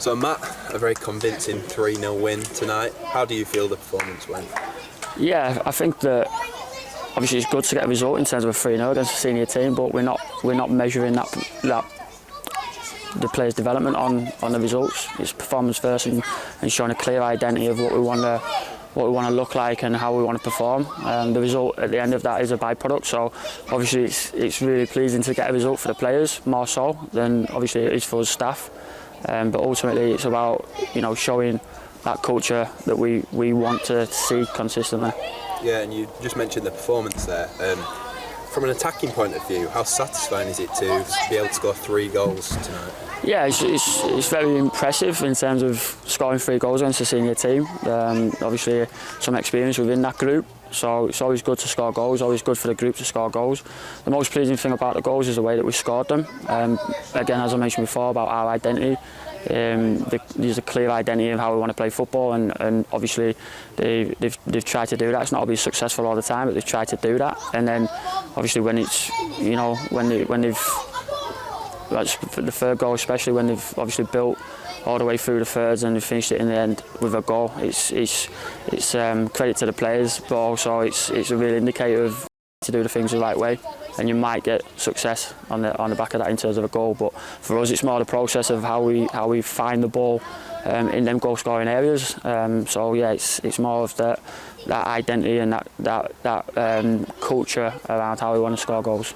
So Matt, a very convincing 3-0 win tonight. How do you feel the performance went? Yeah, I think that obviously it's good to get a result in terms of a 3-0 against a senior team, but we're not measuring that the players' development on the results. It's performance first and showing a clear identity of what we want to look like and how we want to perform. The result at the end of that is a byproduct. So obviously it's really pleasing to get a result for the players, more so than obviously it is for us staff. But ultimately it's about showing that culture that we want to see consistently. Yeah, and you just mentioned the performance there. From an attacking point of view, how satisfying is it to be able to score 3 goals tonight? Yeah, it's very impressive in terms of scoring 3 goals against a senior team. Obviously some experience within that group, so it's always good to score goals, always good for the group to score goals. The most pleasing thing about the goals is the way that we scored them. Again, as I mentioned before about our identity, there's a clear identity of how we want to play football, and obviously they've tried to do that. It's not always successful all the time, but they've tried to do that. And then obviously when it's when they've the third goal, especially when they've obviously built all the way through the thirds and they've finished it in the end with a goal, it's credit to the players, but also it's a real indicator of to do the things the right way, and you might get success on the back of that in terms of a goal. But for us, it's more the process of how we find the ball in them goal scoring areas. So yeah, it's more of that identity and that culture around how we want to score goals.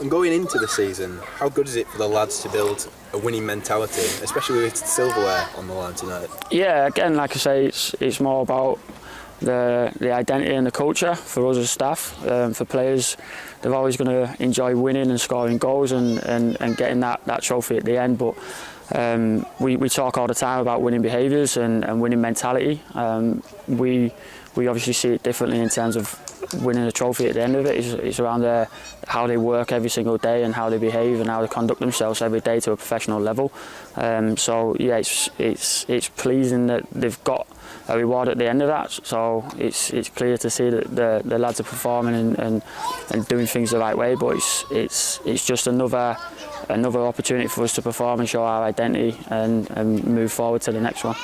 And going into the season, how good is it for the lads to build a winning mentality, especially with silverware on the line tonight? Yeah, again, like I say, it's more about the identity and the culture for us as staff. For players, they're always going to enjoy winning and scoring goals and getting that trophy at the end. But we talk all the time about winning behaviours and winning mentality. We obviously see it differently in terms of winning a trophy at the end of it. It's around how they work every single day and how they behave and how they conduct themselves every day to a professional level. So yeah, it's pleasing that they've got a reward at the end of that. So it's clear to see that the lads are performing and doing things the right way. But it's just another opportunity for us to perform and show our identity and move forward to the next one.